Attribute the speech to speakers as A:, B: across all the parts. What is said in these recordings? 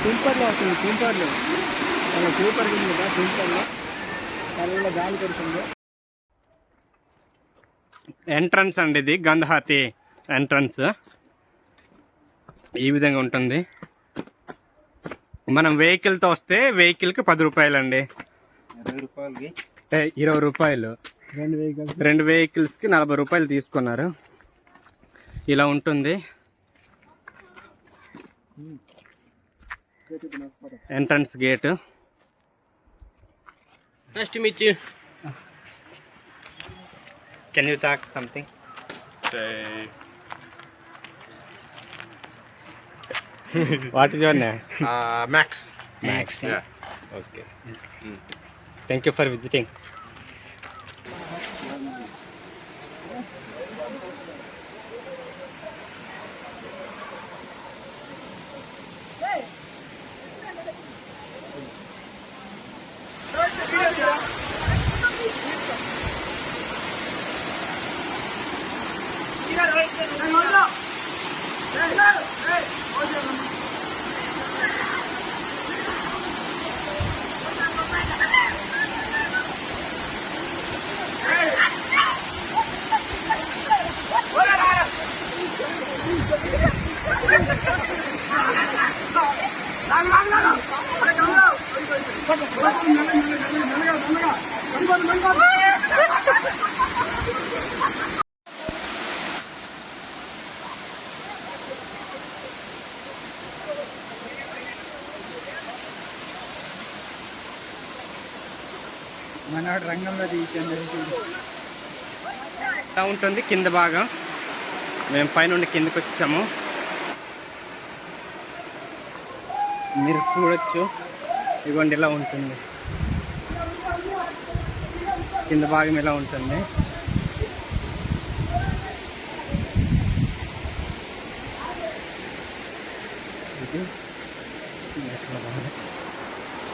A: తుంపర్లో వస్తుంది, తుంపర్లు అలా సూపర్ ఉంది కదా, తుంపర్లో చాలా గాలి కొడుతుంది.
B: ఎంట్రన్స్ అండి ఇది, గంధహాతి ఎంట్రన్స్ ఈ విధంగా ఉంటుంది. మనం వెహికల్తో వస్తే వెహికల్కి 10 రూపాయలండి, 20 రూపాయలు. 2 వెహికల్స్కి 40 రూపాయలు తీసుకున్నారు. ఇలా ఉంటుంది entrance gate.
A: Nice to meet you.
B: Can you talk something? What is your name?
C: Max.
B: Max.
C: Yeah.
B: Okay. Thank you for visiting.
A: మనవాడు రంగంలో తీసింది.
B: ఇలా ఉంటుంది కింద భాగం. మేము పైనుండి కిందకి వచ్చాము, మీరు చూడొచ్చు. ఇదిగోండి ఇలా ఉంటుంది కింద భాగం, ఇలా ఉంటుంది.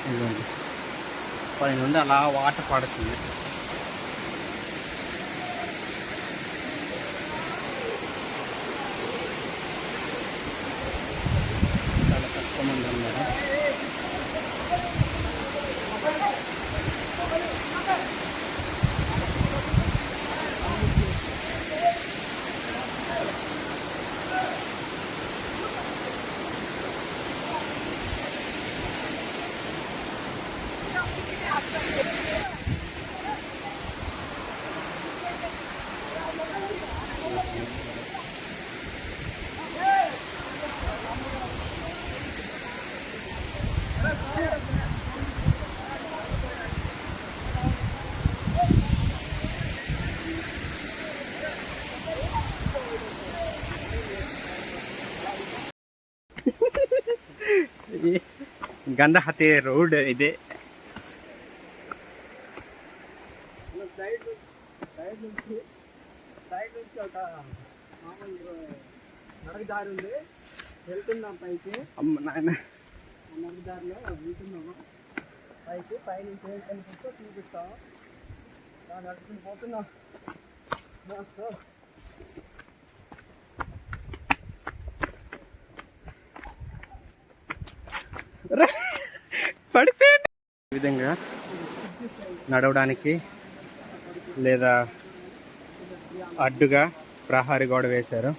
B: ఇదిగోండి పైనుండి అలా వాటర్ పడుతుంది. చాలా తక్కువ మంది ఉన్నారు. గంధహాతి రోడ్ ఇదే.
A: సైడ్ నుంచి ఒక మామూలు నడకదారి ఉంది, వెళ్తున్నాం పైకి.
B: అమ్మ నాయన,
A: నడకదారిలో వెళ్తున్నాము పైకి. పైనుంచి ఏం కనిపిస్తో చూపిస్తాం. నడుచుకుని పోతున్నాం.
B: పడిపోయింది. ఈ విధంగా నడవడానికి లేదా అడ్డుగా ప్రహారీ గోడ వేశారు.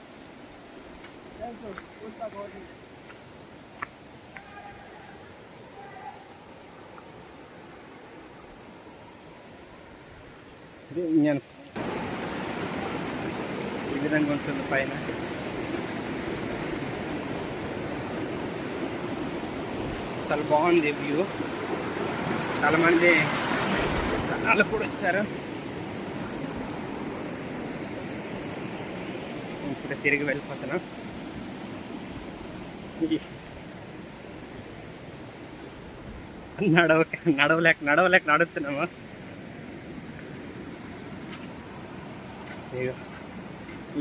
B: ఈ విధంగా ఉంటుంది పైన. చాలా బాగుంది వ్యూ. చాలామంది జనాలు కూడా వచ్చారు. ఇప్పుడు తిరిగి వెళ్ళిపోతున్నాం. నడవలేక నడుస్తున్నాము.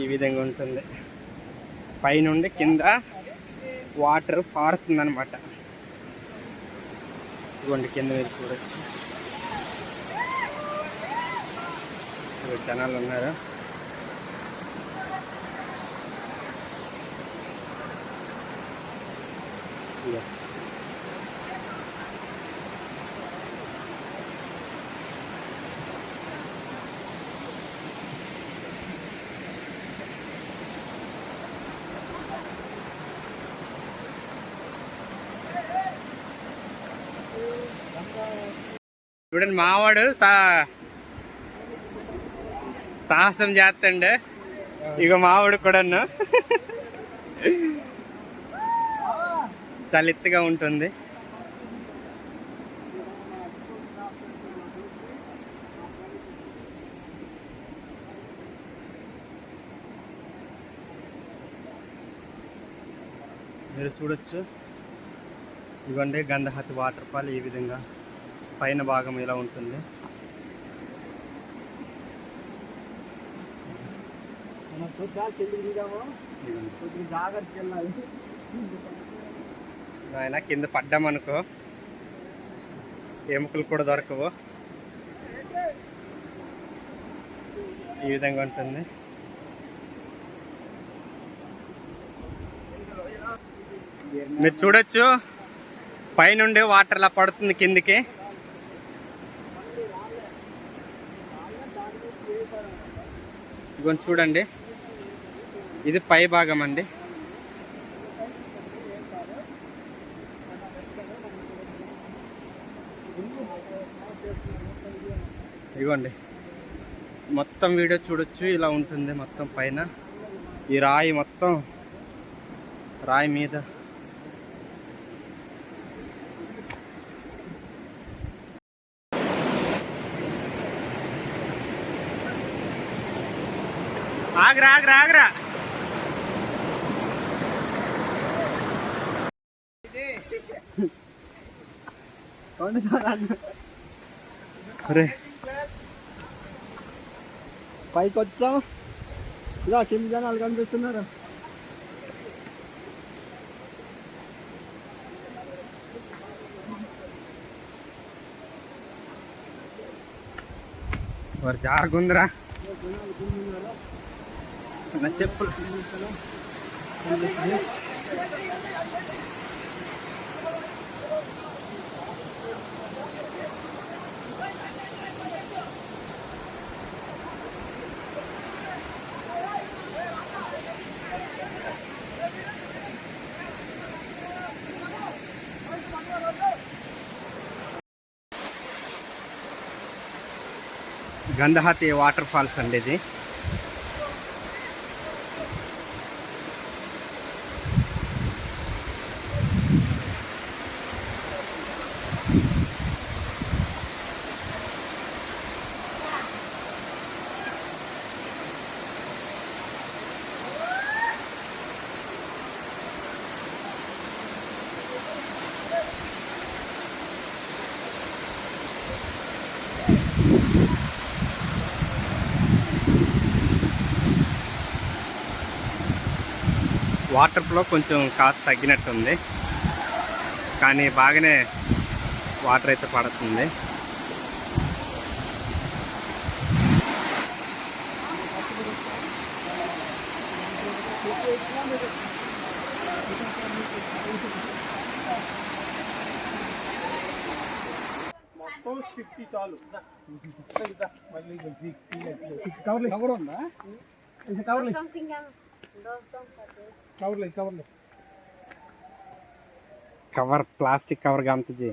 B: ఈ విధంగా ఉంటుంది. పైనుండి కింద వాటర్ పారుతుందన్నమాట. ఇదిగోండి కింద మీరు చూడొచ్చు, జనాలు ఉన్నారు. చూడండి మావాడు సాహసం చేస్తండే. ఇక మావాడు కూడాను చాలా ఎత్తుగా ఉంటుంది. మీరు చూడొచ్చు, ఇదిగోండి గంధహతి వాటర్ ఫాల్. ఈ విధంగా పైన భాగం ఇలా ఉంటుంది. ఆయన కింద పడ్డామనుకో ఎముకలు కూడా దొరకవు. ఈ విధంగా ఉంటుంది. మీరు చూడొచ్చు, పైనుండి వాటర్ ఇలా పడుతుంది కిందికి. ఇదిగోండి చూడండి, ఇది పై భాగం అండి. ఇదిగోండి మొత్తం వీడియో చూడొచ్చు, ఇలా ఉంటుంది మొత్తం పైన. ఈ రాయి మొత్తం రాయి మీద ఆగ్రా ఆగ్రా ఆగ్రా.
A: పైకి వచ్చాం, ఇలా కింద జనాలు కనిపిస్తున్నారు.
B: మరి జాగ్రత్త నా చెప్పులు. గంధహతి వాటర్ ఫాల్స్ అండి ఇది. వాటర్ ఫ్లో కొంచెం కాస్త తగ్గినట్టుంది, కానీ బాగానే వాటర్ అయితే పడుతుంది.
A: చాలు కవర్ ఉందా?
B: कवर प्लास्टिक कवर गामते जी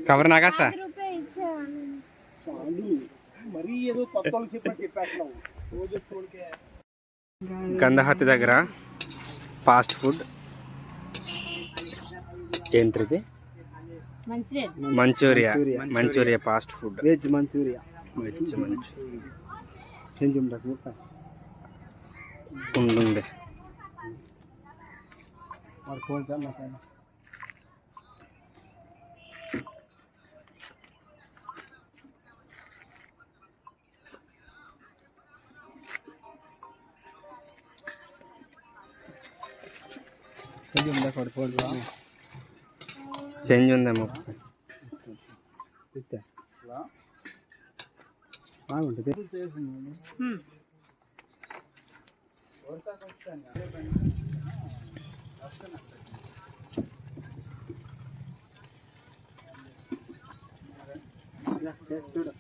B: कवर नागा सा గంధహతి దగ్గర ఫాస్ట్ ఫుడ్ ఏంటిది? Manchurian. Manchurian fast food.
A: Veg Manchurian.
B: Veg Manchurian ఉండుండే. చేంజ్ ఉందేమో.
A: ఊరికాకు వచ్చాను వస్తున్నా చూడు.